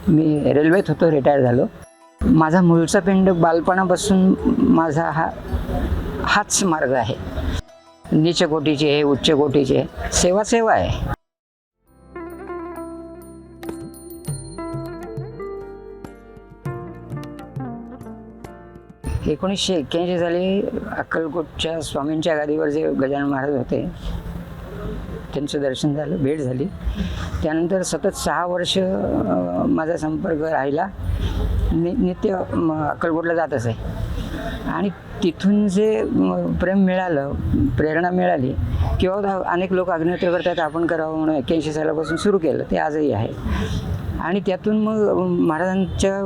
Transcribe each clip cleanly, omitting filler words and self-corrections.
मी रेल्वेत होतो, रिटायर झालो. माझा मूळचा पिंड बालपणापासून माझा हाच मार्ग आहे. नीच कोटीचे आहे, उच्च कोटीचे आहे, सेवा आहे. 1981 साली अक्कलकोटच्या स्वामींच्या गादीवर जे गजानन महाराज होते त्यांचं दर्शन झालं, भेट झाली. त्यानंतर सतत 6 वर्ष माझा संपर्क राहिला. नित्य अक्कलकोटला जात असे आणि तिथून जे प्रेम मिळालं, प्रेरणा मिळाली किंवा अनेक लोक आग्रह करतात आपण करावं म्हणून 81 सालापासून सुरू केलं, ते आजही आहे. आणि त्यातून मग महाराजांच्या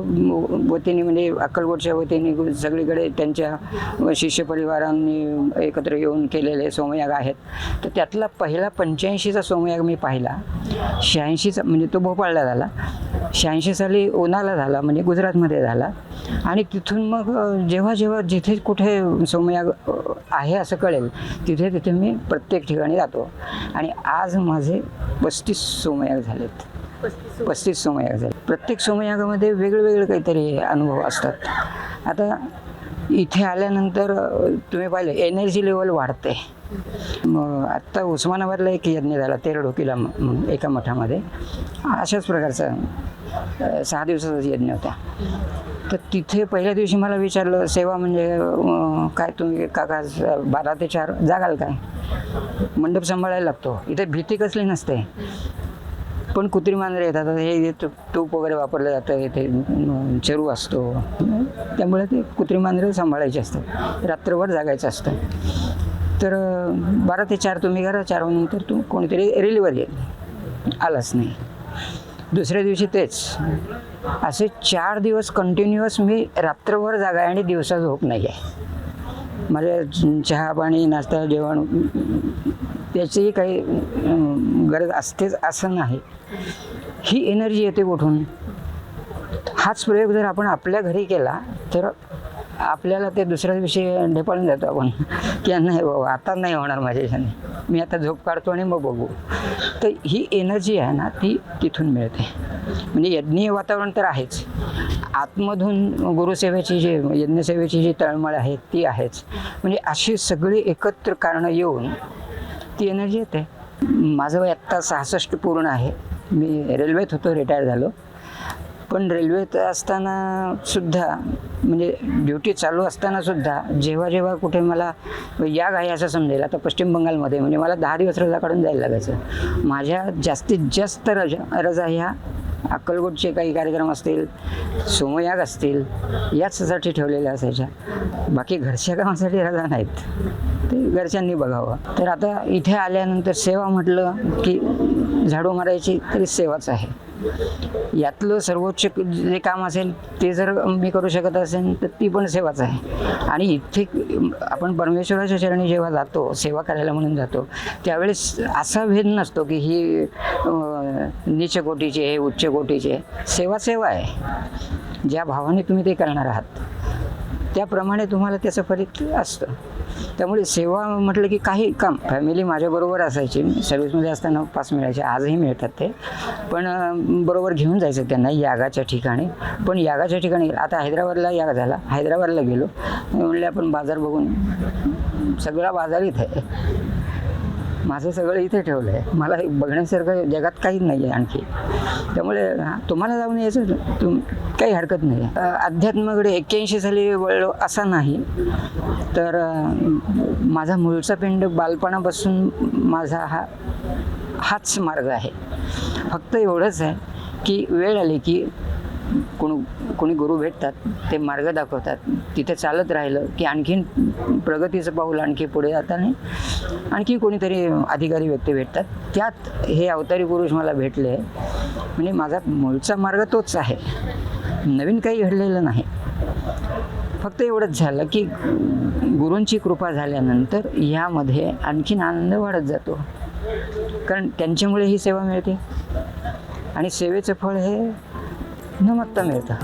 वतीने म्हणजे अक्कलकोटच्या वतीने सगळीकडे त्यांच्या शिष्य परिवारांनी एकत्र येऊन केलेले सोमयाग आहेत. तर त्यातला पहिला 85चा सोमयाग मी पाहिला. 86चा म्हणजे तो भोपाळला झाला, 86 साली ओनाला झाला म्हणजे गुजरातमध्ये झाला. आणि तिथून मग जेव्हा जेव्हा जिथे कुठे सोमयाग आहे असं कळेल तिथे तिथे मी प्रत्येक ठिकाणी जातो. आणि आज माझे 35 सोमयाग झालेत. 35 सोमयाग झाले. प्रत्येक सोमयागामध्ये वेगळे काहीतरी अनुभव असतात. आता इथे आल्यानंतर तुम्ही पाहिलं एनर्जी लेवल वाढते. मग आत्ता उस्मानाबादला एक यज्ञ झाला तेरडोकीला एका मठामध्ये, अशाच प्रकारचा 6 दिवसाचा यज्ञ होता. तर तिथे पहिल्या दिवशी मला विचारलं सेवा म्हणजे काय, तुम्ही काका 12 ते 4 जागाल काय, मंडप सांभाळायला लागतो. इथे भीती कसली नसते, पण कुत्री मांजरे येतात. हे तूप वगैरे वापरलं जातं, इथे चरू असतो, त्यामुळे ते कुत्री मांजरे सांभाळायचे असतात, रात्रभर जागायचं असतं. तर 12 ते 4 तुम्ही करा, 4 नंतर तू कोणीतरी रिलीवर येईल, आलाच नाही. दुसऱ्या दिवशी तेच. असे 4 दिवस कंटिन्युअस मी रात्रभर जागा आहे आणि दिवसा झोप नाही आहे. माझ्या चहा पाणी नाश्ता जेवण त्याचीही काही गरज असतेच असं नाही. ही एनर्जी येते कुठून? हाच प्रयोग जर आपण आपल्या घरी केला तर आपल्याला ते दुसऱ्या दिवशी ढेपाळून जातो आपण की नाही बाबा आता नाही होणार माझ्याच्याने, मी आता झोप काढतो आणि मग बघू. तर ही एनर्जी आहे ना ती तिथून मिळते. म्हणजे यज्ञीय वातावरण तर आहेच, आतमधून गुरुसेवेची जी यज्ञसेवेची जी तळमळ आहे ती आहेच. म्हणजे अशी सगळी एकत्र कारणं येऊन ती एनर्जी येते. माझं वय आत्ता 66 पूर्ण आहे. मी रेल्वेत होतो, रिटायर झालो. पण रेल्वेत असताना सुद्धा म्हणजे ड्युटी चालू असताना सुद्धा जेव्हा जेव्हा कुठे मला याग आहे असं समजेल, आता पश्चिम बंगालमध्ये म्हणजे मला 10 दिवस रजा काढून जायला लागायचं. माझ्या जास्तीत जास्त रजा ह्या अक्कलकोटचे काही कार्यक्रम असतील, सोमयाग असतील, याचसाठी ठेवलेल्या असायच्या. बाकी घरच्या कामासाठी रजा नाहीत, ते घरच्यांनी बघावं. तर आता इथे आल्यानंतर सेवा म्हटलं की झाडू मारायची तरी सेवाच आहे. यातलं सर्वोच्च जे काम असेल ते जर मी करू शकत असेल तर ती पण सेवाच आहे. आणि इथे आपण परमेश्वराच्या चरणी जेव्हा जातो, सेवा करायला म्हणून जातो, त्यावेळेस असा भेद नसतो की ही नीच कोटीची आहे, उच्च कोटीची आहे. सेवा आहे. ज्या भावाने तुम्ही ते करणार आहात त्याप्रमाणे तुम्हाला त्याचं फलित असतं. त्यामुळे सेवा म्हटलं की काही काम फॅमिली माझ्याबरोबर असायची. सर्व्हिसमध्ये असताना पास मिळायचे, आजही मिळतात ते. पण बरोबर घेऊन जायचं त्यांना यागाच्या ठिकाणी. पण यागाच्या ठिकाणी आता हैदराबादला याग झाला, हैदराबादला गेलो म्हणले आपण बाजार बघून, सगळा बाजार इथे आहे, माझं सगळं इथे ठेवलं आहे, मला बघण्यासारखं जगात काहीच नाही आहे आणखी. त्यामुळे तुम्हाला जाऊन यायचं काही हरकत नाही. अध्यात्माकडे 81 साली वळलो असा नाही, तर माझा मूळचा पिंड बालपणापासून माझा हाच मार्ग आहे. फक्त एवढंच आहे की वेळ आली की कोणी गुरु भेटतात, ते मार्ग दाखवतात, तिथे चालत राहिलं की आणखीन प्रगतीचं पाऊल आणखी पुढे जाताना आणखी कोणीतरी अधिकारी व्यक्ती भेटतात. त्यात हे अवतारी पुरुष मला भेटले. म्हणजे माझा मूळचा मार्ग तोच आहे, नवीन काही घडलेलं नाही. फक्त एवढंच झालं की गुरूंची कृपा झाल्यानंतर यामध्ये आणखीन आनंद वाढत जातो, कारण त्यांच्यामुळे ही सेवा मिळते आणि सेवेचं फळ हे न मागता मिळतं.